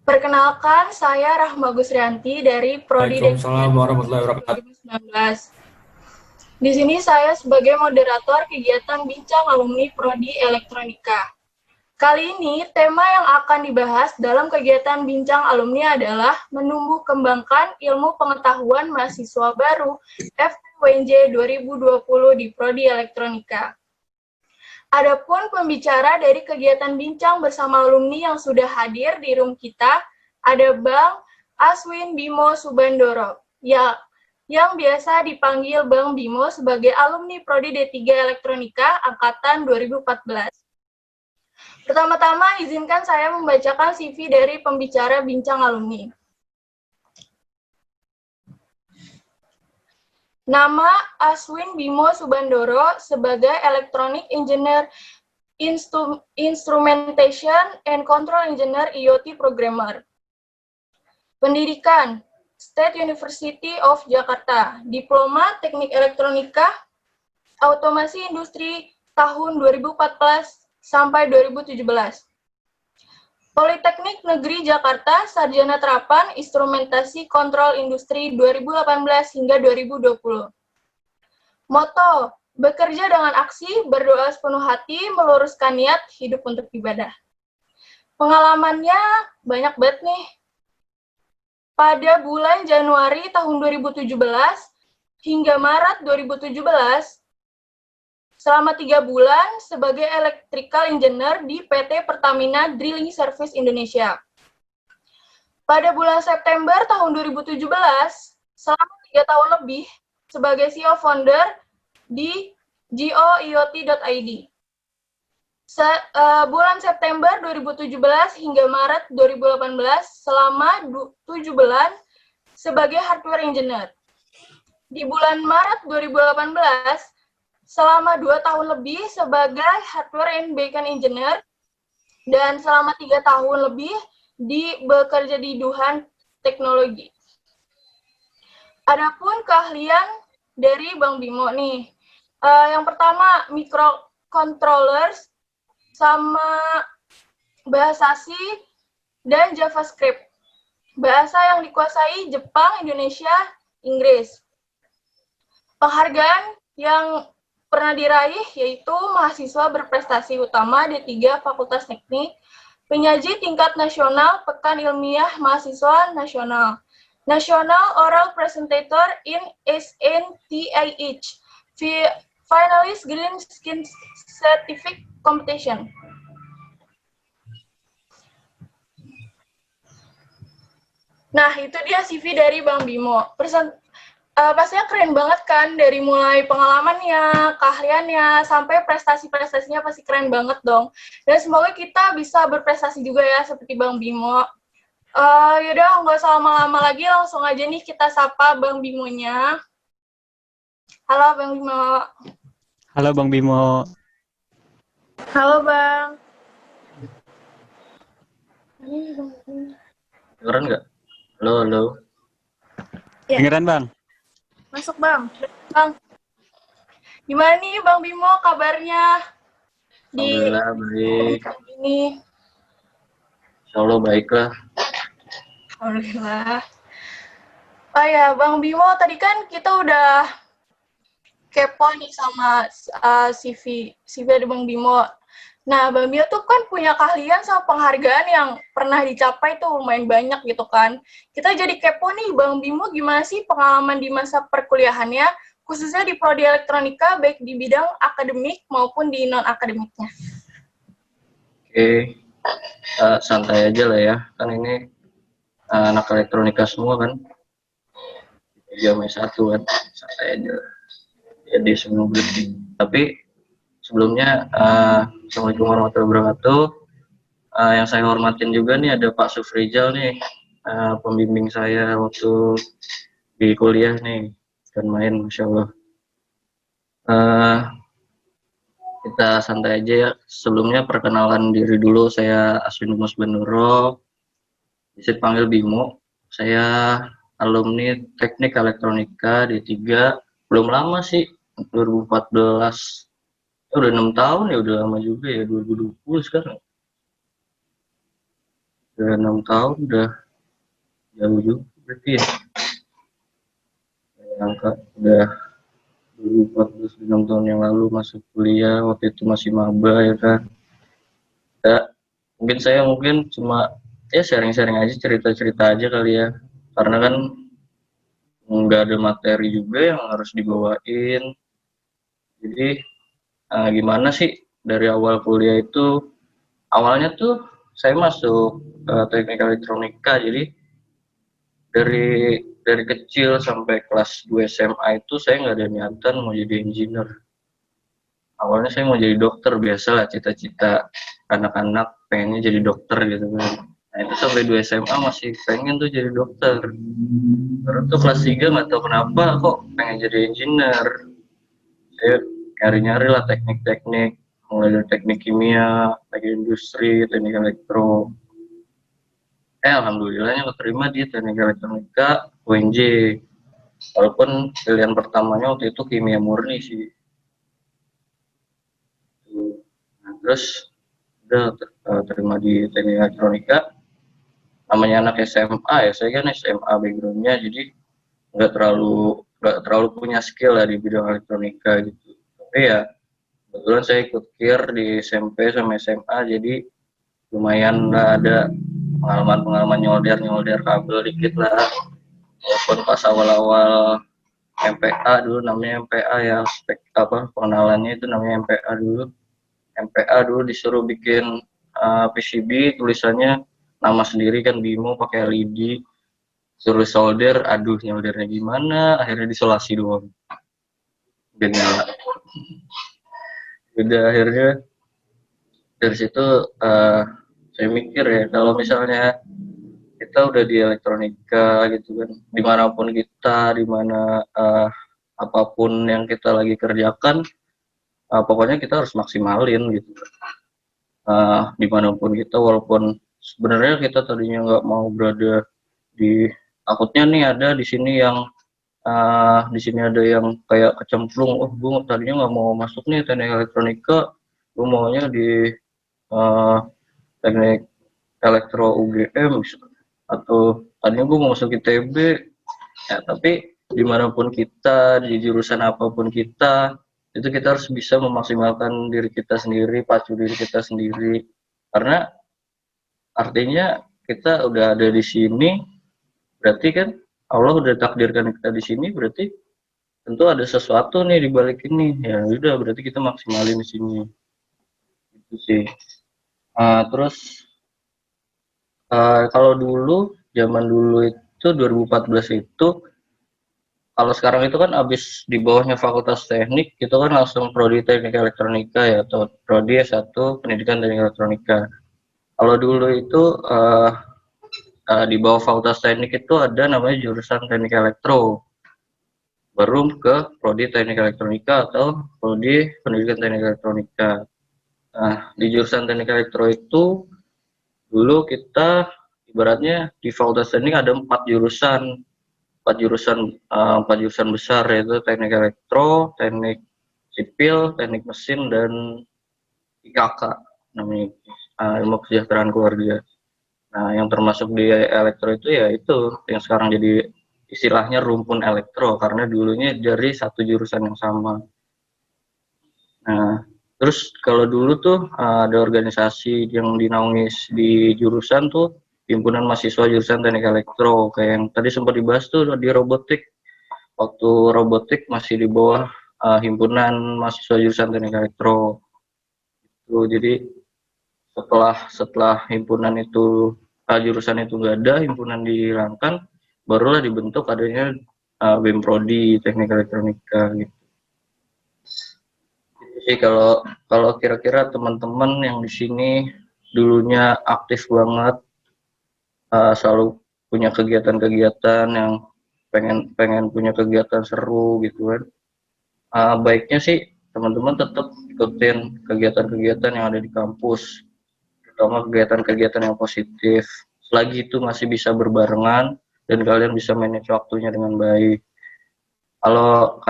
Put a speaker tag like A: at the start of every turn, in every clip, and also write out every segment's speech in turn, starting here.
A: Perkenalkan, saya Rahma Gusrianti dari Prodi
B: Waalaikumsalam warahmatullahi wabarakatuh.
A: 2019. Di sini saya sebagai moderator kegiatan Bincang Alumni Prodi Elektronika. Kali ini, tema yang akan dibahas dalam kegiatan Bincang Alumni adalah menumbuh kembangkan ilmu pengetahuan mahasiswa baru FWNJ 2020 di Prodi Elektronika. Adapun pembicara dari kegiatan Bincang bersama alumni yang sudah hadir di room kita, ada Bang Aswin Bimo Subandoro, yang biasa dipanggil Bang Bimo sebagai alumni Prodi D3 Elektronika Angkatan 2014. Pertama-tama izinkan saya membacakan CV dari pembicara Bincang Alumni. Nama Aswin Bimo Subandoro sebagai Electronic Engineer Instrumentation and Control Engineer IoT Programmer. Pendidikan, State University of Jakarta, Diploma Teknik Elektronika, Otomasi Industri tahun 2014 sampai 2017. Politeknik Negeri Jakarta, Sarjana Terapan Instrumentasi Kontrol Industri 2018 hingga 2020. Moto, bekerja dengan aksi, berdoa sepenuh hati, meluruskan niat, hidup untuk ibadah. Pengalamannya banyak banget nih. Pada bulan Januari tahun 2017 hingga Maret 2017, selama 3 bulan sebagai Electrical Engineer di PT Pertamina Drilling Service Indonesia. Pada bulan September tahun 2017, selama 3 tahun lebih sebagai CEO founder di goiot.id. Bulan September 2017 hingga Maret 2018, selama 7 bulan sebagai Hardware Engineer. Di bulan Maret 2018, selama 2 tahun lebih sebagai Hardware and Backend Engineer, dan selama 3 tahun lebih bekerja di Duhan Teknologi. Adapun keahlian dari Bang Bimo nih, yang pertama microcontrollers sama bahasa C dan JavaScript. Bahasa yang dikuasai Jepang, Indonesia, Inggris. Penghargaan yang pernah diraih yaitu mahasiswa berprestasi utama D3 Fakultas Teknik, penyaji tingkat nasional Pekan Ilmiah Mahasiswa Nasional, National Oral Presentator in SNTIH, Finalist Green Skin Certificate Competition. Nah, itu dia CV dari Bang Bimo. Pastinya keren banget kan, dari mulai pengalamannya, keahliannya, sampai prestasi-prestasinya pasti keren banget dong. Dan semoga kita bisa berprestasi juga ya, seperti Bang Bimo. Yaudah, nggak usah lama-lama lagi, langsung aja nih kita sapa Bang Bimonya. Halo Bang Bimo.
C: Halo Bang Bimo.
A: Halo Bang.
D: Dengeran nggak? Halo, halo.
A: Ya.
C: Dengeran Bang?
A: Masuk Bang. Bang, gimana nih Bang Bimo kabarnya?
D: Alhamdulillah baik.
A: Ini.
D: Insya Allah baik lah.
A: Alhamdulillah. Oh ya, Bang Bimo, tadi kan kita udah kepo nih sama CV dari Bang Bimo. Nah, Bang Bimo tuh kan punya keahlian sama penghargaan yang pernah dicapai tuh lumayan banyak gitu kan. Kita jadi kepo nih, Bang Bimo gimana sih pengalaman di masa perkuliahannya, khususnya di Prodi Elektronika, baik di bidang akademik maupun di non-akademiknya.
D: Oke, santai aja lah ya. Kan ini anak elektronika semua kan. 3+1 kan, santai aja. Jadi sebelum beli. Tapi sebelumnya, Assalamualaikum warahmatullahi wabarakatuh. Yang saya hormatin juga nih ada Pak Sufrijal nih, pembimbing saya waktu di kuliah nih, dan main, Masya Allah. Kita santai aja ya. Sebelumnya perkenalan diri dulu, saya Aswin Bimo Subandoro, bisa dipanggil Bimo. Saya alumni Teknik Elektronika D3, belum lama sih, 2014. Udah 6 tahun ya, udah lama juga ya, 2020 sekarang. Udah 6 tahun, udah jauh juga berarti ya. Angka udah 2014, 6 tahun yang lalu masuk kuliah, waktu itu masih maba ya kan. Ya, mungkin cuma ya sharing-sharing aja, cerita-cerita aja kali ya. Karena kan nggak ada materi juga yang harus dibawain. Jadi gimana sih dari awal kuliah itu, awalnya tuh saya masuk teknik elektronika, jadi dari kecil sampai kelas 2 SMA itu saya nggak ada niatan mau jadi engineer. Awalnya saya mau jadi dokter, biasa lah cita-cita anak-anak pengennya jadi dokter gitu kan. Nah itu sampai 2 SMA masih pengen tuh jadi dokter. Terus tuh kelas 3 nggak tahu kenapa kok pengen jadi engineer. Saya nyari-nyari lah teknik-teknik, mulai dari teknik kimia, teknik industri, teknik elektro. Alhamdulillahnya keterima di teknik elektronika UNJ. Walaupun pilihan pertamanya waktu itu kimia murni sih. Nah, terus udah terima di teknik elektronika. Namanya anak SMA ya, saya kan SMA backgroundnya, jadi nggak terlalu punya skill lah di bidang elektronika gitu. Tapi ya kebetulan saya ikut KIR di SMP sama SMA, jadi lumayan lah ada pengalaman nyolder kabel dikit lah. Walaupun pas awal-awal MPA dulu, namanya MPA ya, pengenalannya itu namanya MPA dulu. MPA dulu disuruh bikin PCB, tulisannya nama sendiri kan, Bimo pakai LED, suruh solder, aduh nyoldernya gimana, akhirnya disolasi doang, udah nyala. Udah akhirnya dari situ saya mikir ya, kalau misalnya kita udah di elektronika gitu kan, dimanapun kita, dimana apapun yang kita lagi kerjakan, pokoknya kita harus maksimalin gitu. Dimanapun kita, walaupun sebenarnya kita tadinya nggak mau berada di, takutnya nih ada di sini yang di sini ada yang kayak kecemplung, oh gue tadinya nggak mau masuk nih teknik elektronika, gue maunya di teknik elektro UGM, atau tadinya gue mau masuk ITB ya. Tapi dimanapun kita, di jurusan apapun kita, itu kita harus bisa memaksimalkan diri kita sendiri, pacu diri kita sendiri, karena artinya kita udah ada di sini, berarti kan Allah udah takdirkan kita di sini, berarti tentu ada sesuatu nih di balik ini. Ya udah, berarti kita maksimalin di sini. Itu sih. Terus kalau dulu, zaman dulu itu 2014 itu, kalau sekarang itu kan abis di bawahnya Fakultas Teknik, itu kan langsung Prodi Teknik Elektronika ya, atau Prodi S1 Pendidikan Teknik Elektronika. Kalau dulu itu di bawah Fakultas Teknik itu ada namanya jurusan Teknik Elektro, baru ke Prodi Teknik Elektronika atau Prodi Pendidikan Teknik Elektronika. Nah, di jurusan Teknik Elektro itu dulu kita ibaratnya di Fakultas Teknik ada 4 jurusan, 4 jurusan besar, yaitu Teknik Elektro, Teknik Sipil, Teknik Mesin, dan IKK namanya, Ilmu Kesejahteraan Keluarga. Nah, yang termasuk di elektro itu ya itu yang sekarang jadi istilahnya rumpun elektro, karena dulunya dari satu jurusan yang sama. Nah, terus kalau dulu tuh ada organisasi yang dinaungi di jurusan tuh, Himpunan Mahasiswa Jurusan Teknik Elektro, kayak yang tadi sempat dibahas tuh di robotik. Waktu robotik masih di bawah Himpunan Mahasiswa Jurusan Teknik Elektro. Tuh, jadi setelah himpunan itu, jurusan itu nggak ada, himpunan dihilangkan, barulah dibentuk adanya BEM Prodi Teknik Elektronika gitu. Jadi kalau kira-kira teman-teman yang di sini dulunya aktif banget, selalu punya kegiatan-kegiatan yang pengen punya kegiatan seru gitu kan, baiknya sih teman-teman tetap ikutin kegiatan-kegiatan yang ada di kampus, terutama kegiatan-kegiatan yang positif, selagi itu masih bisa berbarengan dan kalian bisa manage waktunya dengan baik. Kalau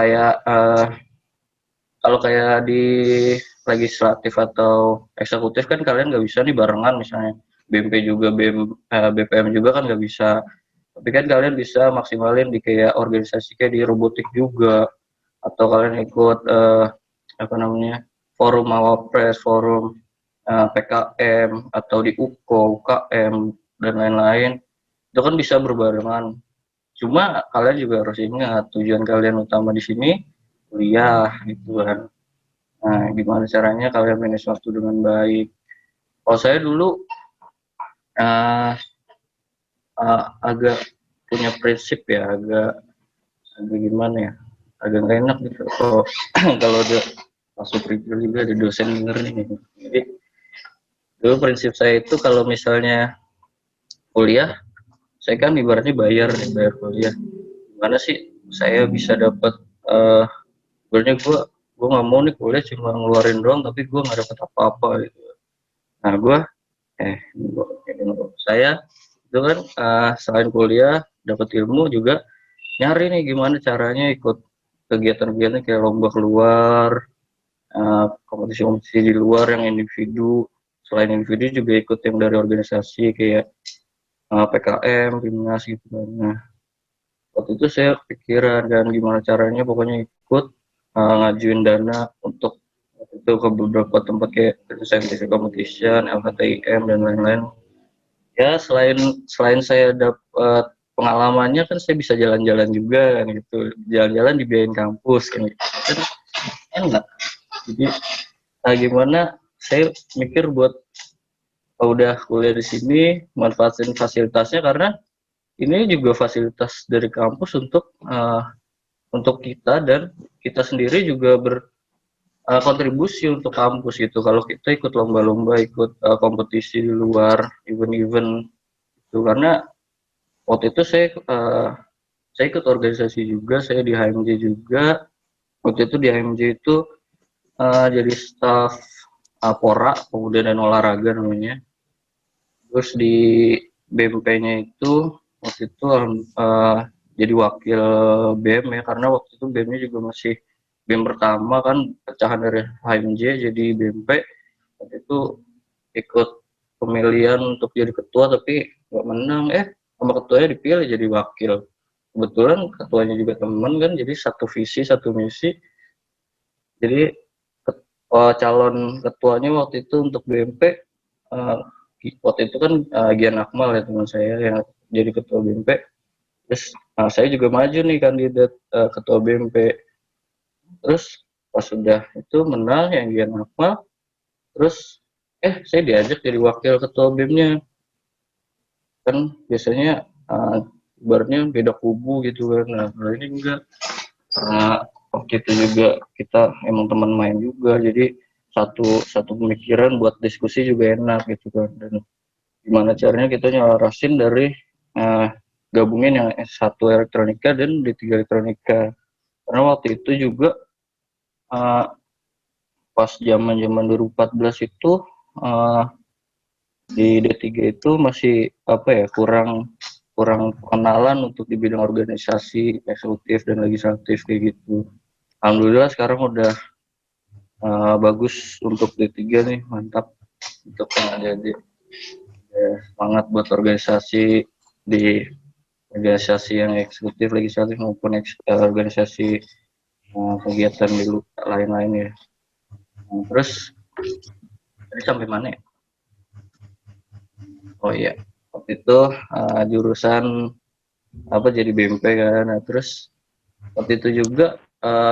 D: kayak di legislatif atau eksekutif kan kalian nggak bisa nih barengan misalnya, BMP juga, BPM juga kan nggak bisa. Tapi kan kalian bisa maksimalin di kayak organisasi kayak di robotik juga, atau kalian ikut apa namanya, forum Mawapres, forum PKM, atau di UKO, UKM, dan lain-lain. Itu kan bisa berbarengan. Cuma kalian juga harus ingat tujuan kalian utama di sini kuliah gitu kan. Nah, gimana caranya kalian manage waktu dengan baik. Kalau saya dulu uh, agak punya prinsip ya, agak gimana ya, agak nggak enak gitu. Kalau kalau ada masuk review juga ada dosen denger nih. Jadi dulu prinsip saya itu kalau misalnya kuliah, saya kan ibaratnya bayar kuliah. Gimana sih saya bisa dapat sebenarnya gue nggak mau nih kuliah cuma ngeluarin doang tapi gue nggak dapat apa-apa gitu. Nah saya itu kan selain kuliah dapat ilmu juga nyari nih gimana caranya ikut kegiatan-kegiatan kayak lomba keluar, kompetisi-kompetisi di luar yang individu. Selain individu juga ikut yang dari organisasi kayak PKM, Timnas gitu kan. Nah, waktu itu saya pikiran dan gimana caranya pokoknya ikut ngajuin dana untuk itu ke beberapa tempat kayak scientific competition, LKTIM dan lain-lain. Ya selain saya dapat pengalamannya kan saya bisa jalan-jalan juga kan gitu, jalan-jalan dibiayain kampus kan gitu. Kan enak. Jadi gimana saya mikir buat udah kuliah di sini manfaatin fasilitasnya karena ini juga fasilitas dari kampus untuk kita dan kita sendiri juga berkontribusi untuk kampus gitu. Kalau kita ikut lomba-lomba, ikut kompetisi di luar, event-event itu karena waktu itu saya ikut organisasi juga, saya di HMJ juga. Waktu itu di HMJ itu jadi staf Pora, Pemuda dan Olahraga namanya. Terus di BMP-nya itu waktu itu jadi wakil BM ya, karena waktu itu BM-nya juga masih BM pertama kan, pecahan dari HMJ jadi BMP. Waktu itu ikut pemilihan untuk jadi ketua tapi nggak menang, sama ketuanya dipilih jadi wakil. Kebetulan ketuanya juga teman kan, jadi satu visi satu misi. Jadi calon ketuanya waktu itu untuk BMP waktu itu kan Gian Akmal ya teman saya yang jadi ketua BMP. Terus saya juga maju nih kandidat ketua BMP. Terus pas sudah itu menang yang Gian Akmal, terus saya diajak jadi wakil ketua BEM-nya. Kan biasanya ibaratnya beda kubu gitu kan. Nah, ini enggak. Karena waktu itu juga kita emang teman main juga, jadi satu pemikiran buat diskusi juga enak gitu kan. Dan gimana caranya kita nyelarasin dari gabungin yang S1 elektronika dan D3 elektronika. Karena waktu itu juga pas zaman 2014 itu di D3 itu masih kurang kenalan untuk di bidang organisasi, eksekutif dan legislatif kayak gitu. Alhamdulillah sekarang udah bagus untuk D3 nih, mantap untuk jadi semangat buat organisasi di organisasi yang eksekutif, legislatif maupun organisasi kegiatan di lain-lain ya. Terus tadi sampai mana ya? Oh iya, waktu itu jurusan jadi BMP kan. Nah, terus waktu itu juga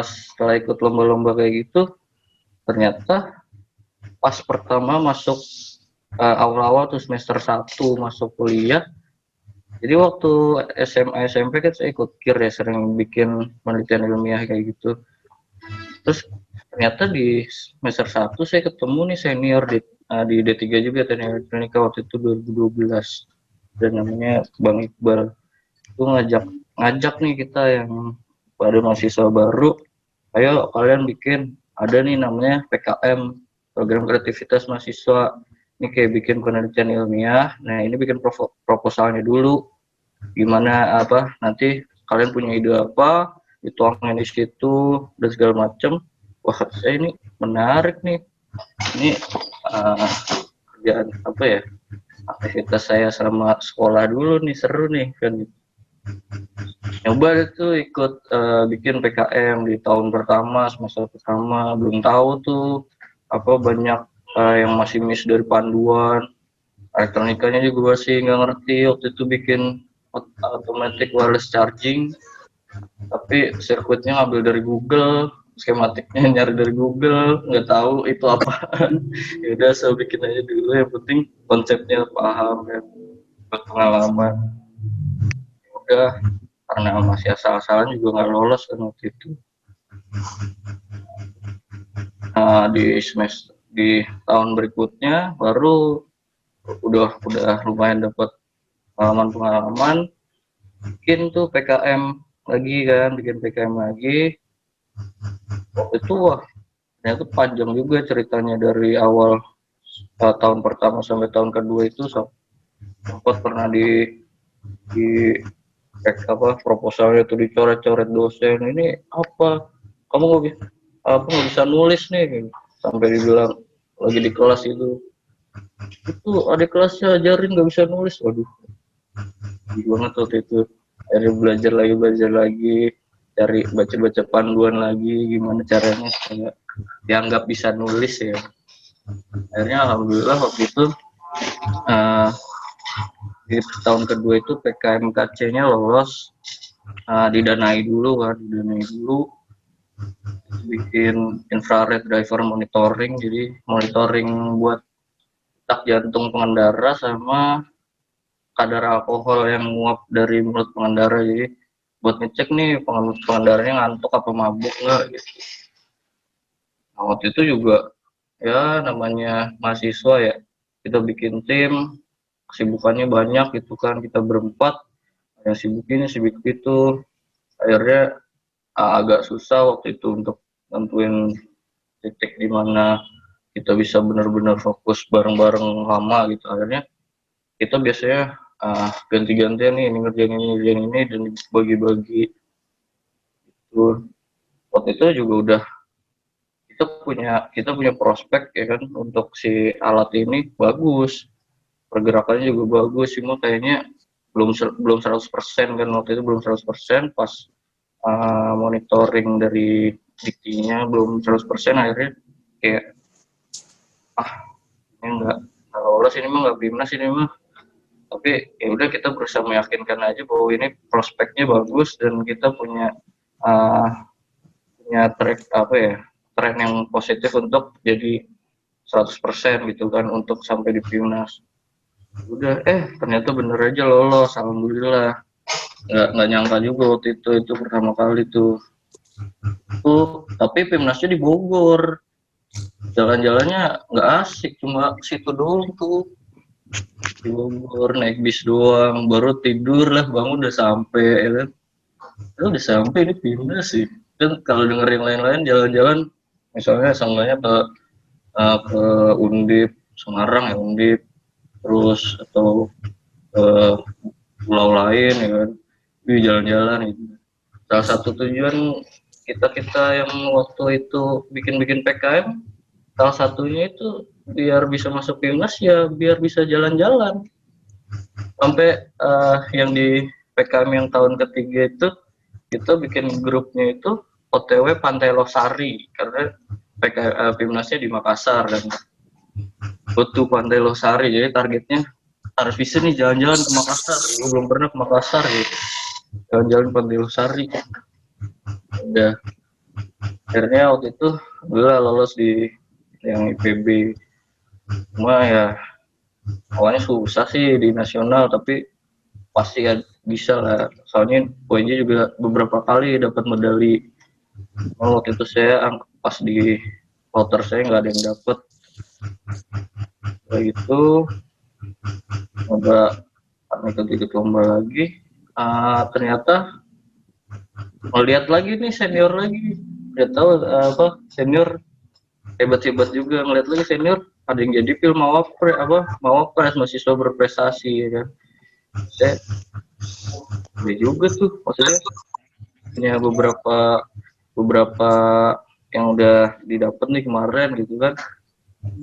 D: setelah ikut lomba-lomba kayak gitu, ternyata pas pertama masuk awal-awal tuh semester 1 masuk kuliah. Jadi waktu SMA SMP kan saya ikut KIR ya, sering bikin penelitian ilmiah kayak gitu. Terus ternyata di semester 1 saya ketemu nih senior di D3 juga, teknik elektronika waktu itu 2012. Dan namanya Bang Iqbal. Itu ngajak nih kita yang pada mahasiswa baru, ayo kalian bikin, ada nih namanya PKM, program kreativitas mahasiswa. Ini kayak bikin penelitian ilmiah. Nah, ini bikin proposalnya dulu. Gimana nanti kalian punya ide apa, dituangin di situ dan segala macam. Wah, saya ini menarik nih. Ini kerjaan aktivitas saya selama sekolah dulu nih, seru nih kan. Nyoba itu ikut bikin PKM di tahun pertama, semester pertama, belum tahu tuh apa banyak yang masih miss dari panduan. Elektronikanya juga masih nggak ngerti. Waktu itu bikin automatic wireless charging, tapi sirkuitnya ngambil dari Google, skematiknya nyari dari Google, nggak tahu itu apaan. Ya udah, saya bikin aja dulu, yang penting konsepnya paham kan, buat pengalaman. Ya udah, karena masih asal-asalan juga nggak lolos kan waktu itu. Nah, di tahun berikutnya baru udah lumayan dapat pengalaman, bikin tuh PKM lagi kan, bikin PKM lagi. Waktu itu wah, ternyata panjang juga ceritanya dari awal tahun pertama sampai tahun kedua itu. Sempat pernah di proposalnya tuh dicoret-coret dosen, ini apa kamu nggak bisa nulis nih, sampai dibilang lagi di kelas itu adik kelasnya ajarin nggak bisa nulis. Waduh, gimana tuh waktu itu. Akhirnya belajar lagi, cari baca panduan lagi gimana caranya supaya dianggap bisa nulis ya. Akhirnya alhamdulillah waktu itu di tahun kedua itu PKMKC-nya lolos, didanai dulu, bikin infrared driver monitoring, jadi monitoring buat detak jantung pengendara sama kadar alkohol yang menguap dari mulut pengendara, jadi buat ngecek nih pengendaranya ngantuk apa mabuk nggak gitu. Nah, waktu itu juga ya namanya mahasiswa ya, kita bikin tim, kesibukannya banyak gitu kan, kita berempat yang sibuk ini sibuk itu. Akhirnya agak susah waktu itu untuk nentuin titik di mana kita bisa benar-benar fokus bareng-bareng lama gitu. Akhirnya kita biasanya ganti-gantian nih, ini ngerjain ini dan bagi-bagi itu. Waktu itu juga udah kita punya prospek ya kan, untuk si alat ini bagus, pergerakannya juga bagus, cuma kayaknya belum 100% kan, waktu itu belum 100%. Pas monitoring dari diktinya belum 100%, akhirnya kayak ini nggak lolos, ini mah nggak BIMNAS ini mah. Tapi ya udah, kita berusaha meyakinkan aja bahwa ini prospeknya bagus dan kita punya tren yang positif untuk jadi 100% gitu kan, untuk sampai di BIMNAS. Udah, ternyata bener aja lolos, alhamdulillah. Nggak nyangka juga waktu itu pertama kali tuh. Tapi BIMNASnya di Bogor, jalan-jalannya nggak asik, cuma situ doang tuh, di Bogor naik bis doang, baru tidur lah, bangun udah sampai ya kan. Udah sampai ini BIMNAS sih. Dan kalau denger yang lain-lain jalan-jalan, misalnya sanggahnya ke Undip Semarang ya, Undip, terus atau ke pulau lain ya kan, jalan-jalan gitu. Salah satu tujuan kita yang waktu itu bikin PKM, salah satunya itu biar bisa masuk BIMNAS ya, biar bisa jalan-jalan. Sampai yang di PKM yang tahun ketiga itu kita bikin grupnya itu OTW Pantai Losari, karena BIMNASnya di Makassar dan butuh Pantai Losari, jadi targetnya harus bisa nih jalan-jalan ke Makassar. Gue belum pernah ke Makassar gitu, jalan-jalan Pantai Losari. Udah, akhirnya waktu itu gue lolos di yang IPB. Cuma ya awalnya susah sih di nasional, tapi pasti ya bisa lah, soalnya poinnya juga beberapa kali dapat medali. Waktu itu saya pas di voter saya nggak ada yang dapat. Setelah itu ikut lomba lagi, ternyata melihat lagi nih senior lagi, udah tahu senior hebat juga, ngeliat lagi senior ada yang jadi film Mawapres mahasiswa berprestasi ya kan. Saya juga tuh, maksudnya punya beberapa yang udah didapat nih kemarin gitu kan.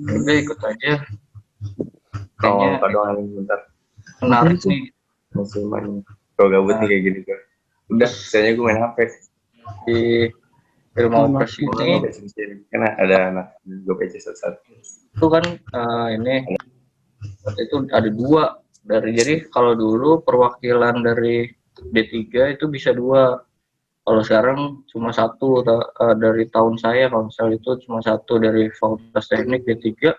D: Udah ikut aja. kayaknya
B: Kalau doang bentar
D: menarik nih.
B: musiman. Kalau gabut nih kayak gini gue. Udah, misalnya gue main HP.
D: Di film Opres
B: Gue
D: ini
B: karena ada anak gue PC satu-satu.
D: itu kan ini itu ada dua jadi kalau dulu perwakilan dari D3 itu bisa dua, kalau sekarang cuma satu. Dari tahun saya kalau misalnya itu cuma satu dari Fakultas Teknik D3,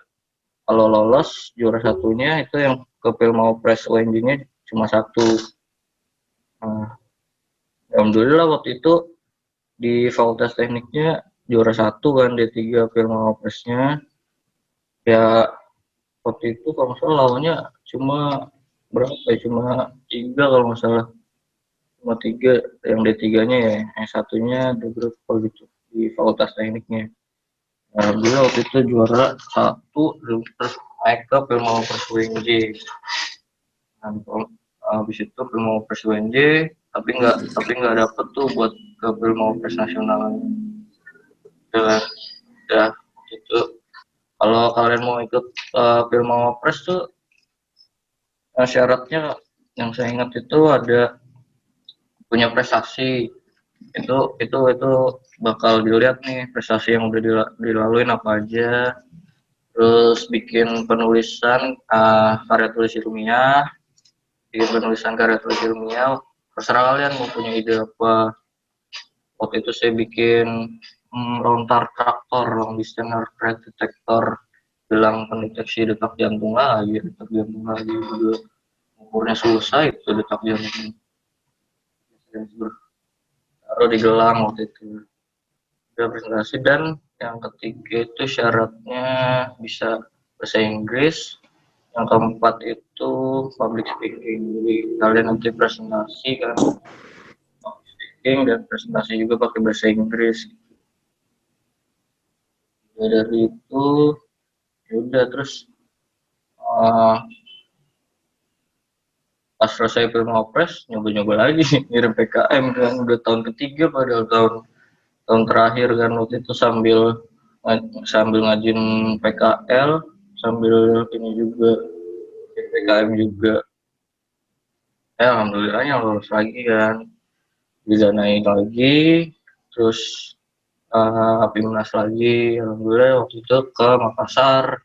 D: kalau lolos juara satunya itu yang ke Filmopres UNJ-nya cuma satu. Alhamdulillah waktu itu di Fakultas Tekniknya juara satu kan D3 Filmopresnya. Ya waktu itu kalau nggak salah lawannya cuma berapa ya, cuma 3 kalau nggak salah, cuma 3 yang D3-nya ya, yang satunya di grup kalau gitu di Fakultas Tekniknya. Alhamdulillah waktu itu juara satu, terus naik ke Filmopres UNJ. Habis itu Filmopres UNJ tapi nggak dapet tuh buat ke Filmopres nasional. Udah gitu. Kalau kalian mau ikut Filmopres tuh syaratnya yang saya ingat itu ada punya prestasi. Itu bakal dilihat nih prestasi yang udah dilaluin apa aja, terus bikin penulisan karya tulis ilmiah, terserah kalian mau punya ide apa. Waktu itu saya bikin lontar traktor, long distance threat detector, gelang pendeteksi detak jantung lagi juga umurnya selesai itu detak jantung taruh di gelang waktu itu. Udah presentasi, dan yang ketiga itu syaratnya bisa bahasa Inggris, yang keempat itu public speaking. Jadi kalian nanti presentasi kan public speaking dan presentasi juga pakai bahasa Inggris. Ya, dari itu ya udah, terus pas selesai Filmopres nyoba-nyoba lagi ngirim PKM kan, udah tahun ketiga padahal tahun terakhir kan waktu itu sambil ngajin PKL sambil ini juga PKM juga. Alhamdulillahnya lulus lagi kan, didanai lagi, terus Pimnas lagi. Alhamdulillah waktu itu ke Makassar,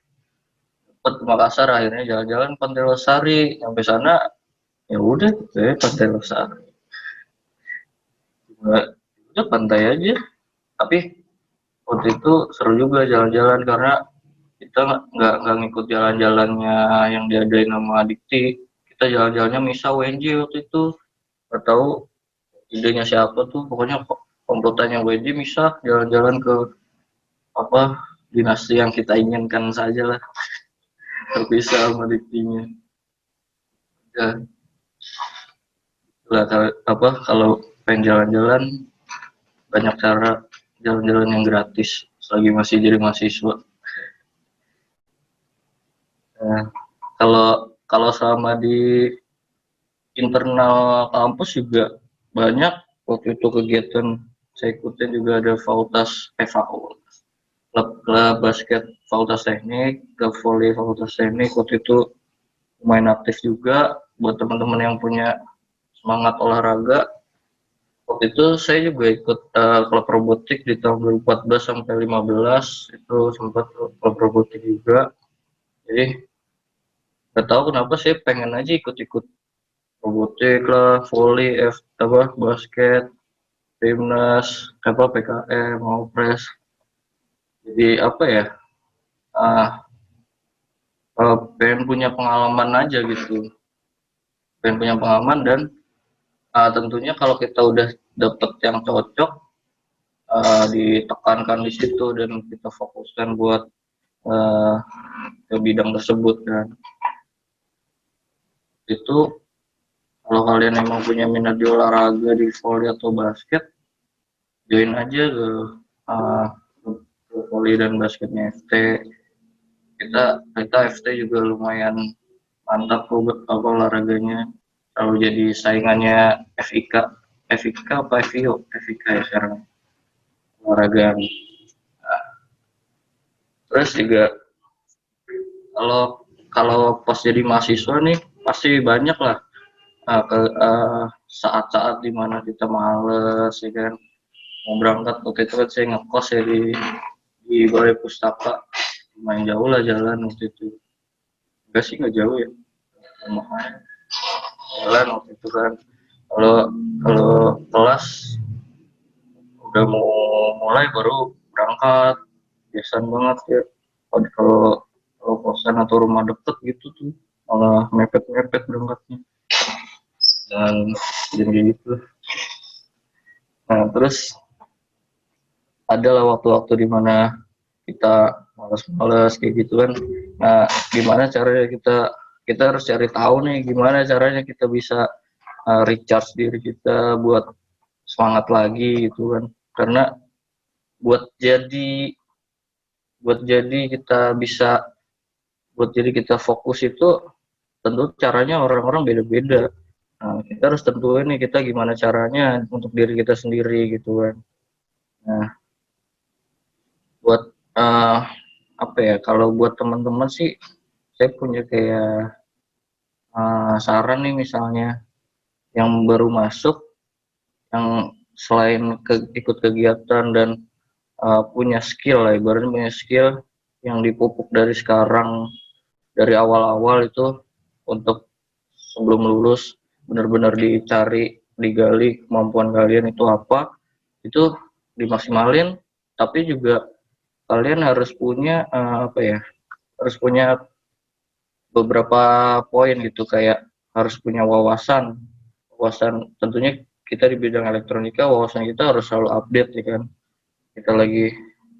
D: akhirnya jalan-jalan Pantai Losari. Sampai sana ya udah Pantai Losari, udah pantai aja. Tapi waktu itu seru juga jalan-jalan karena kita nggak ngikut jalan-jalannya yang diadain sama Dikti. Kita jalan-jalannya misal UNJ waktu itu, nggak tahu idenya siapa tuh, pokoknya komplotannya UNJ misal jalan-jalan ke apa dinasti yang kita inginkan saja lah, terpisah sama Diktinya. Ya lah, kalau pengen jalan-jalan banyak cara jalan-jalan yang gratis selagi masih jadi mahasiswa. Nah, kalau selama di internal kampus juga banyak waktu itu kegiatan saya ikutin juga. Ada klub basket Fakultas Teknik, klub volley Fakultas Teknik. Waktu itu lumayan aktif juga buat teman-teman yang punya semangat olahraga. Waktu itu saya juga ikut klub robotik di tahun 2014 sampai 15, itu sempat klub robotik juga. Jadi nggak tahu kenapa saya pengen aja ikut-ikut robotik lah, volley, basket, timnas, PKM, Opres. Jadi apa ya, pengen punya pengalaman aja gitu, dan tentunya kalau kita udah dapet yang cocok, ditekankan di situ dan kita fokuskan buat ke bidang tersebut kan. Itu kalau kalian emang punya minat di olahraga, di volley atau basket, join aja ke volley dan basketnya FT. Kita FT juga lumayan mantap kok olahraganya, selalu jadi saingannya FIK apa FIO? FIK ya sekarang olahraga. Nah, terus juga kalau kalau pas jadi mahasiswa nih pasti banyak lah saat-saat dimana kita males ya kan, mau berangkat. Waktu itu kan saya ngekos ya di Balai Pustaka, lumayan jauh lah jalan waktu itu. Enggak sih, nggak jauh ya, lumayan jalan waktu itu kan. Kalau kalau kelas udah mau mulai baru berangkat, biasan banget ya. Kalau kalau kosan atau rumah deket gitu tuh malah mepet-mepet berangkatnya, dan jadi gitu. Nah terus ada lah waktu-waktu di mana kita malas-malas kayak gitu kan. Nah gimana caranya kita harus cari tahu nih gimana caranya kita bisa recharge diri kita buat semangat lagi gitu kan. Karena buat jadi kita bisa, buat jadi kita fokus itu tentu caranya orang-orang beda-beda. Nah, kita harus tentuin nih kita gimana caranya untuk diri kita sendiri gitu kan. Nah, buat apa ya, kalau buat teman-teman sih saya punya kayak saran nih, misalnya yang baru masuk, yang selain ikut kegiatan dan punya skill lah, ibaratnya punya skill yang dipupuk dari sekarang, dari awal-awal itu, untuk sebelum lulus benar-benar dicari, digali kemampuan kalian itu apa, itu dimaksimalin. Tapi juga kalian harus punya apa ya, harus punya beberapa poin gitu, kayak harus punya wawasan tentunya. Kita di bidang elektronika, wawasan kita harus selalu update ya kan. Kita lagi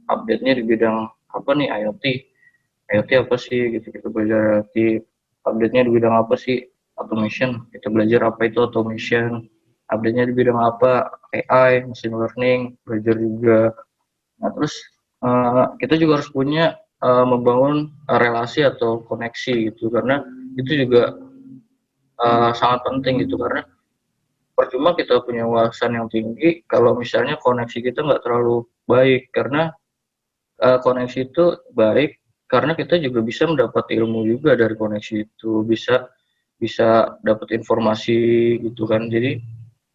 D: update-nya di bidang apa nih, IoT apa sih gitu, kita belajar IoT. Update-nya di bidang apa sih, automation, kita belajar apa itu automation. Update-nya di bidang apa, AI, machine learning, belajar juga. Nah terus kita juga harus punya membangun relasi atau koneksi gitu, karena itu juga sangat penting gitu. Karena percuma kita punya wawasan yang tinggi kalau misalnya koneksi kita nggak terlalu baik. Karena koneksi itu baik karena kita juga bisa mendapat ilmu juga dari koneksi itu, bisa dapat informasi gitu kan. Jadi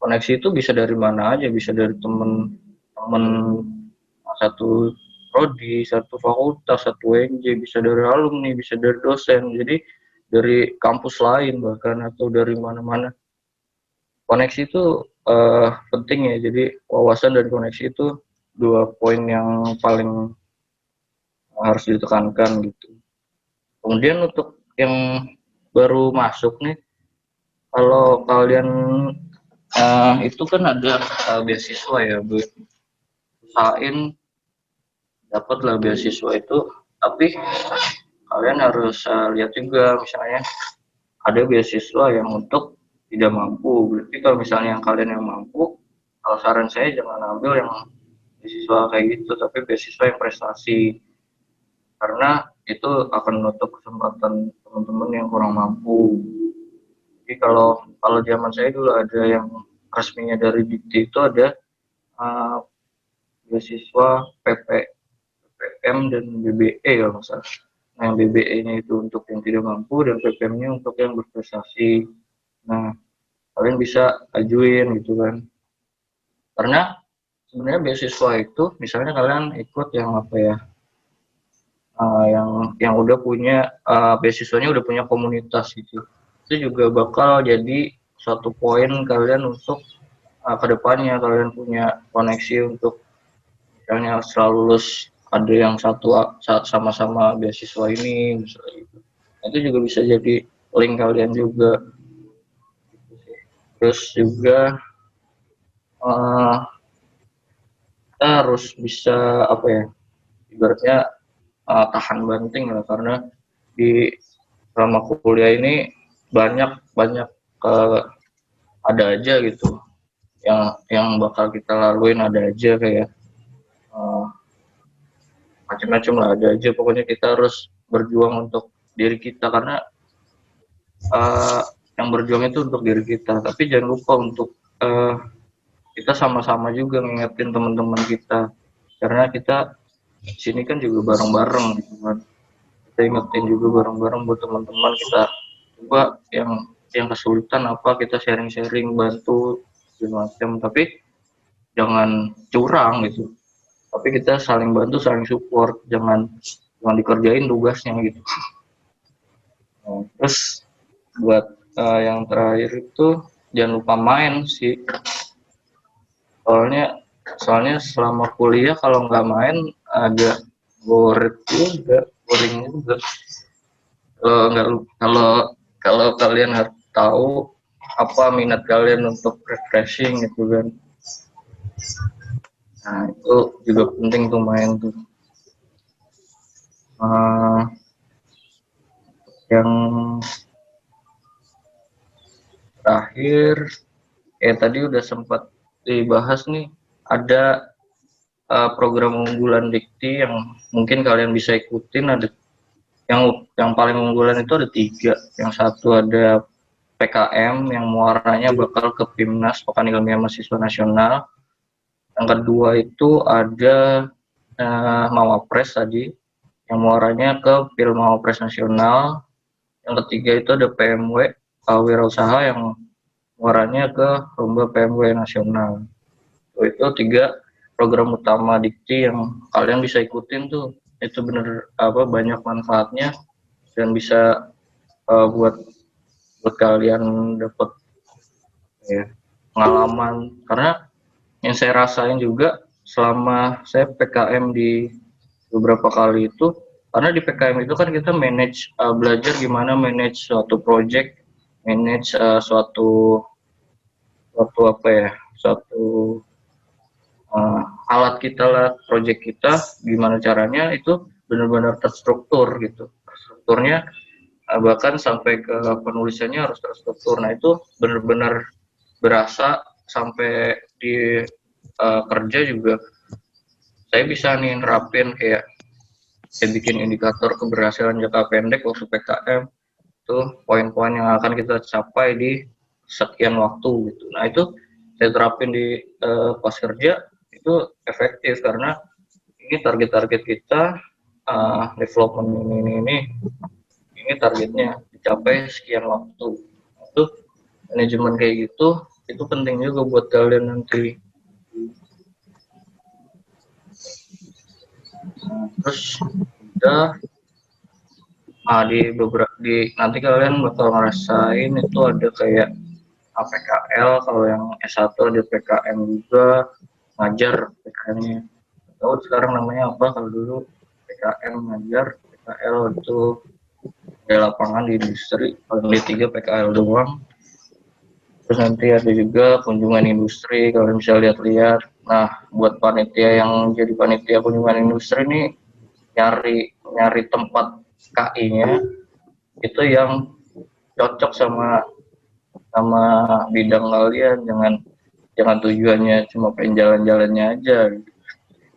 D: koneksi itu bisa dari mana aja, bisa dari temen satu prodi, satu fakultas, satu UNJ, bisa dari alumni, bisa dari dosen, jadi dari kampus lain bahkan, atau dari mana-mana. Koneksi itu penting ya, jadi wawasan dan koneksi itu dua poin yang paling harus ditekankan gitu. Kemudian untuk yang baru masuk nih, kalau kalian itu kan ada beasiswa ya, usahain dapat lah beasiswa itu. Tapi kalian harus lihat juga, misalnya ada beasiswa yang untuk tidak mampu. Berarti kalau misalnya yang kalian yang mampu, kalau saran saya jangan ambil yang beasiswa kayak gitu, tapi beasiswa yang prestasi, karena itu akan menutup kesempatan teman-teman yang kurang mampu. Jadi kalau zaman saya dulu ada yang resminya dari Dikti, itu ada beasiswa PPM dan BBE kalau nggak salah. Nah, yang BBE-nya itu untuk yang tidak mampu dan PPM-nya untuk yang berprestasi. Nah, kalian bisa ajuin gitu kan. Karena sebenarnya beasiswa itu, misalnya kalian ikut yang apa ya, yang udah punya beasiswanya udah punya komunitas gitu, itu juga bakal jadi suatu poin kalian untuk kedepannya. Kalian punya koneksi untuk misalnya setelah lulus ada yang sama-sama beasiswa ini misalnya gitu. Itu juga bisa jadi link kalian juga. Terus juga kita harus bisa apa ya, ibaratnya tahan banting lah, karena di selama kuliah ini banyak ada aja gitu yang bakal kita laluin, ada aja kayak macam-macam lah, ada aja pokoknya. Kita harus berjuang untuk diri kita, karena yang berjuang itu untuk diri kita. Tapi jangan lupa untuk kita sama-sama juga ngingetin teman-teman kita, karena kita sini kan juga bareng-bareng gitu kan. kita ingetin juga bareng-bareng buat teman-teman kita coba yang kesulitan apa kita sharing-sharing bantu segala macam, tapi jangan curang gitu, tapi kita saling bantu saling support, jangan dikerjain tugasnya gitu. Nah, terus buat yang terakhir itu jangan lupa main sih, soalnya selama kuliah kalau nggak main agak boring juga. Kalau nggak kalau kalian harus tahu apa minat kalian untuk refreshing gitu kan. Nah itu juga penting tuh main tuh. Yang terakhir tadi udah sempat dibahas nih, ada program unggulan Dikti yang mungkin kalian bisa ikutin. Ada yang paling unggulan itu ada 3. Yang satu ada PKM yang muaranya bakal ke PIMNAS Pekan Ilmiah Mahasiswa Nasional. Yang kedua itu ada Mawapres tadi yang muaranya ke PIL Mawapres Nasional. Yang ketiga itu ada PMW Wirausaha yang muaranya ke Lomba PMW Nasional. Itu 3 program utama Dikti yang kalian bisa ikutin tuh. Itu bener banyak manfaatnya dan bisa buat kalian dapat pengalaman. Karena yang saya rasain juga selama saya PKM di beberapa kali itu, karena di PKM itu kan kita belajar gimana manage suatu project, manage suatu alat kita lah, project kita, gimana caranya itu benar-benar terstruktur gitu. Strukturnya bahkan sampai ke penulisannya harus terstruktur. Nah itu benar-benar berasa sampai di kerja juga. Saya bisa nih nerapin kayak saya bikin indikator keberhasilan jangka pendek waktu PKM. Itu poin-poin yang akan kita capai di sekian waktu gitu. Nah itu saya terapin di pas kerja, itu efektif karena ini target-target kita, development ini targetnya dicapai sekian waktu. Itu manajemen kayak gitu, itu penting juga buat kalian nanti. Terus udah nanti kalian bakal ngerasain itu ada kayak PKL, kalau yang S1 ada PKM juga, ngajar PKM-nya. Tahu sekarang namanya apa, kalau dulu PKM ngajar, PKL itu di lapangan di industri, kalau di 3 PKL doang. Terus nanti ada juga kunjungan industri, kalian bisa lihat-lihat. Nah, buat panitia yang jadi panitia kunjungan industri nih, nyari tempat KI-nya itu yang cocok sama bidang kalian, jangan tujuannya cuma pengen jalan-jalannya aja.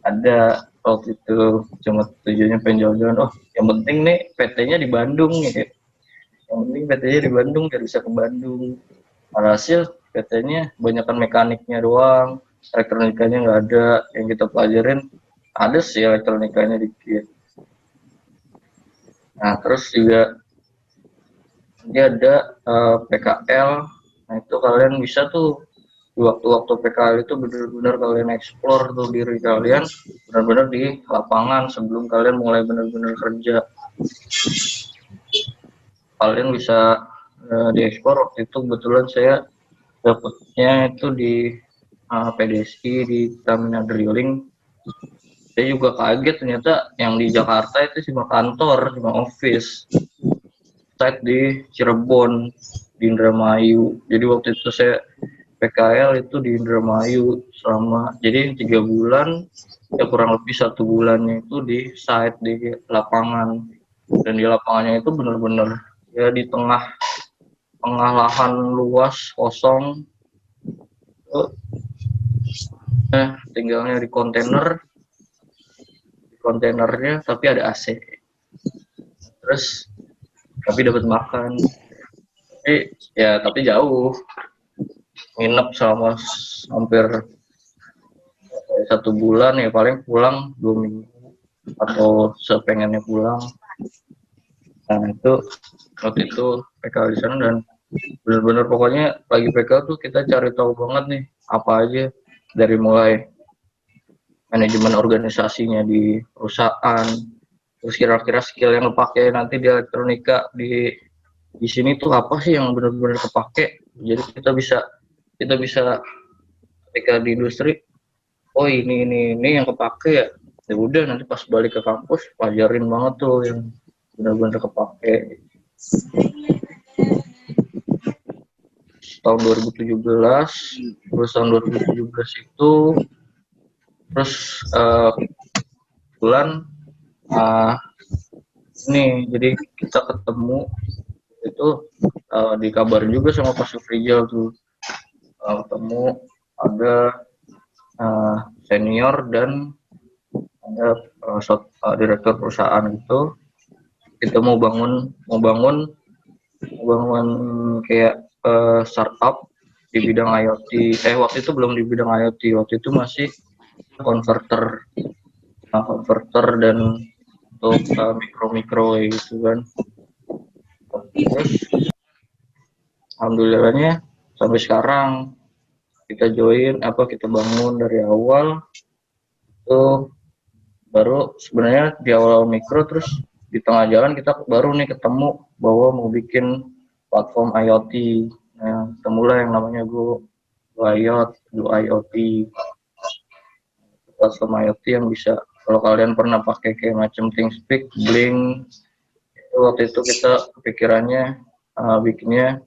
D: Ada waktu itu cuma tujuannya pengen jalan-jalan, yang penting nih PT-nya di Bandung gitu. Yang penting PT-nya di Bandung, biar bisa ke Bandung. Alhasil PT-nya kebanyakan mekaniknya doang, elektronikanya nggak ada. Yang kita pelajarin ada sih elektronikanya dikit. Nah terus juga dia ada PKL. Nah itu kalian bisa tuh di waktu-waktu PKL itu benar-benar kalian explore tuh diri kalian benar-benar di lapangan sebelum kalian mulai benar-benar kerja. Kalian bisa diekspor. Waktu itu kebetulan saya dapatnya itu di PDSI di Pertamina Drilling. Saya juga kaget ternyata yang di Jakarta itu cuma kantor, cuma office. Site di Cirebon, di Indramayu. Jadi waktu itu saya PKL itu di Indramayu selama, jadi 3 bulan, ya kurang lebih 1 bulannya itu di site di lapangan. Dan di lapangannya itu benar-benar ya di tengah lahan luas kosong. Tinggalnya di kontainernya tapi ada AC. Terus tapi dapat makan. Tapi jauh. Nginep selama hampir 1 bulan, ya paling pulang 2 minggu atau sepengennya pulang. Nah itu waktu itu PKL di sana dan benar-benar pokoknya lagi PKL tuh kita cari tahu banget nih apa aja dari mulai manajemen organisasinya di perusahaan, terus kira-kira skill yang kepake nanti di elektronika di sini tuh apa sih yang benar-benar kepake. Jadi kita bisa ketika di industri, oh ini yang kepake ya. Ya udah nanti pas balik ke kampus pelajarin banget tuh yang benar-benar kepake. Tahun 2017, terus tahun 2017 itu terus bulan ini jadi kita ketemu itu dikabarin juga sama Pak Sufrijal tuh ketemu ada senior dan ada direktur perusahaan itu kita mau bangun kayak startup di bidang IoT. Waktu itu belum di bidang IoT, waktu itu masih konverter dan untuk mikro gitu kan. Terus alhamdulillahnya sampai sekarang kita bangun dari awal itu baru sebenarnya di awal mikro, terus di tengah jalan kita baru nih ketemu bahwa mau bikin platform IoT. Nah, ketemulah yang namanya Go IoT, platform IoT yang bisa kalau kalian pernah pakai kayak macam ThinkSpeak, Blink, itu waktu itu kita kepikirannya bikinnya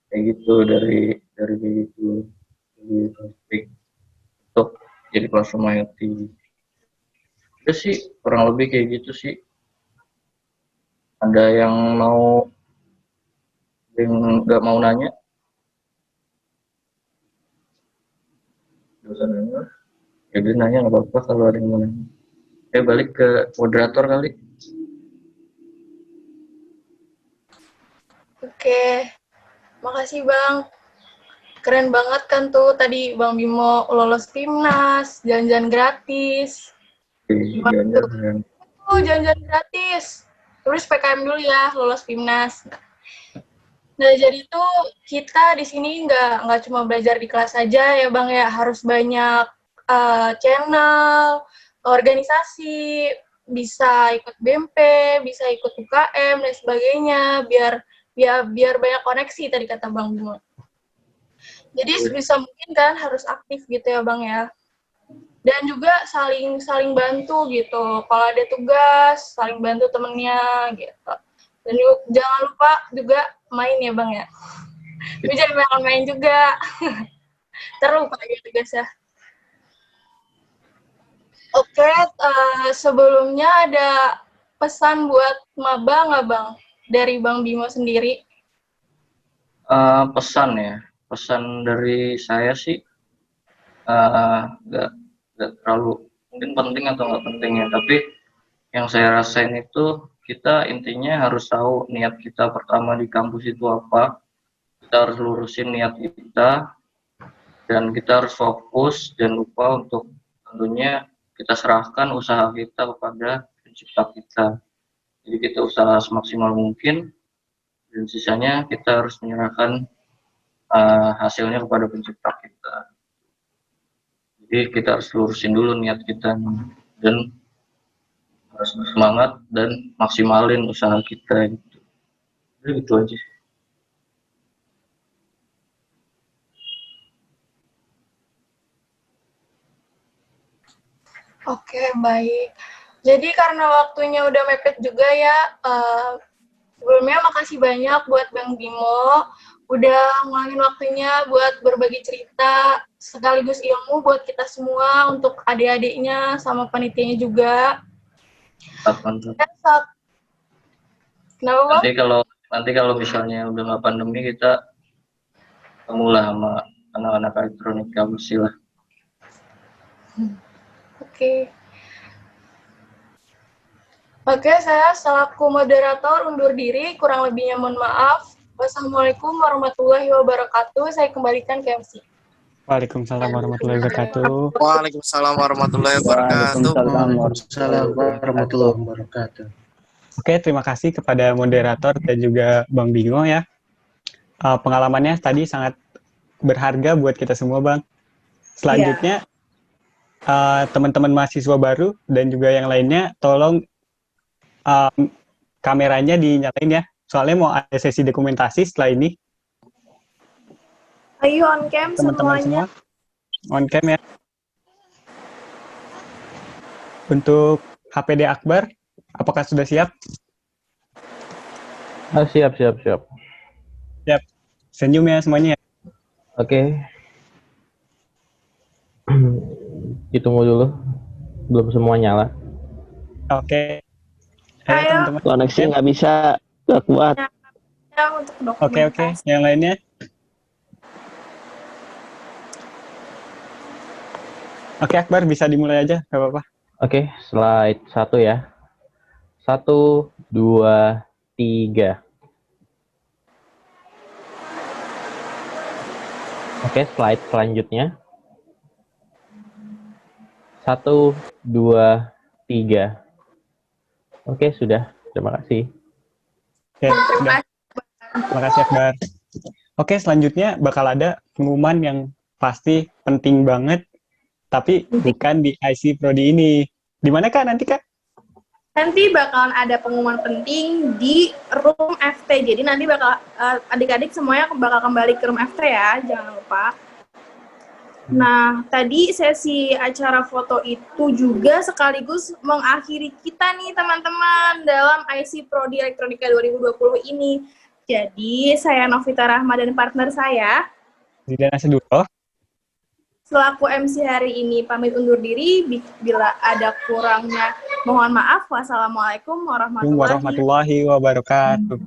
D: kayak gitu dari itu untuk jadi platform IoT. Itu sih kurang lebih kayak gitu sih. Ada yang nggak mau nanya? Dosa nanya. Jadi nanya nggak apa-apa kalau ada yang mau nanya. Balik ke moderator kali.
A: Oke, makasih Bang. Keren banget kan tuh tadi Bang Bimo lolos Timnas, jalan-jalan gratis. Gimana tuh? Jalan-jalan gratis. Terus PKM dulu ya, lolos Timnas. Nah, jadi tuh kita di sini nggak cuma belajar di kelas aja ya Bang ya, harus banyak channel, organisasi, bisa ikut BMP, bisa ikut UKM dan sebagainya, biar banyak koneksi tadi kata Bang Bimo. Jadi sebisa mungkin kan harus aktif gitu ya Bang ya. Dan juga saling bantu gitu. Kalau ada tugas, saling bantu temennya gitu. Dan jangan lupa juga main ya Bang ya. Tapi jangan main juga. Terlupa ya tugasnya. Oke, sebelumnya ada pesan buat maba nggak Bang? Dari Bang Bimo sendiri.
D: Pesan dari saya sih nggak terlalu mungkin penting atau nggak pentingnya, tapi yang saya rasain itu kita intinya harus tahu niat kita pertama di kampus itu apa. Kita harus lurusin niat kita dan kita harus fokus dan lupa untuk tentunya kita serahkan usaha kita kepada pencipta kita. Jadi kita usaha semaksimal mungkin dan sisanya kita harus menyerahkan hasilnya kepada pencipta kita. Jadi kita harus lurusin dulu niat kita dan harus semangat dan maksimalin usaha kita gitu. Jadi gitu aja.
A: Oke, baik. Jadi karena waktunya udah mepet juga ya, sebelumnya makasih banyak buat Bang Bimo, udah ngulangin waktunya buat berbagi cerita, sekaligus ilmu buat kita semua, untuk adik-adiknya, sama panitianya juga.
D: Mantap.
A: Kenapa, Bang?
D: Nanti kalau misalnya udah nggak pandemi, kita ketemulah sama anak-anak elektronika bersih lah.
A: Oke, saya selaku moderator undur diri, kurang lebihnya mohon maaf. Wassalamualaikum warahmatullahi wabarakatuh. Saya kembalikan ke MC.
C: Waalaikumsalam warahmatullahi wabarakatuh.
E: Waalaikumsalam warahmatullahi wabarakatuh.
F: Waalaikumsalam warahmatullahi wabarakatuh.
C: Oke, terima kasih kepada moderator dan juga Bang Bingo ya. Pengalamannya tadi sangat berharga buat kita semua, Bang. Selanjutnya, teman-teman mahasiswa baru dan juga yang lainnya, tolong kameranya dinyalain ya. Soalnya mau ada sesi dokumentasi setelah ini.
A: Ayo on cam
C: Teman-teman
A: semuanya.
C: semua, on cam ya. Untuk HPD Akbar, apakah sudah siap?
E: Siap.
C: Siap. Senyum ya semuanya.
E: Oke. Ditunggu dulu. Belum semua nyala.
C: Oke.
A: Ayo.
C: Teman-teman.
E: Koneksi nggak bisa. Nggak kuat.
A: Ya, untuk dokumentasi.
C: Oke. Yang lainnya? Oke, Akbar bisa dimulai aja, nggak apa-apa.
E: Oke, slide 1 ya. 1, 2, 3. Oke, slide selanjutnya. 1, 2, 3. Oke, sudah. Terima kasih.
C: Oke, sudah. Terima kasih, Akbar. Oke, selanjutnya bakal ada pengumuman yang pasti penting banget, tapi bukan di IC Prodi ini. Di mana, Kak, nanti, Kak?
A: Nanti bakalan ada pengumuman penting di room FT. Jadi nanti bakal adik-adik semuanya bakal kembali ke room FT ya, jangan lupa. Nah, tadi sesi acara foto itu juga sekaligus mengakhiri kita nih teman-teman dalam IC Prodi Elektronika 2020 ini. Jadi, saya Novita Rahma dan partner saya
C: Zidane Asedulo.
A: selaku MC hari ini pamit undur diri. Bila ada kurangnya mohon maaf. Wassalamualaikum warahmatullahi
C: Warahmatullahi wabarakatuh.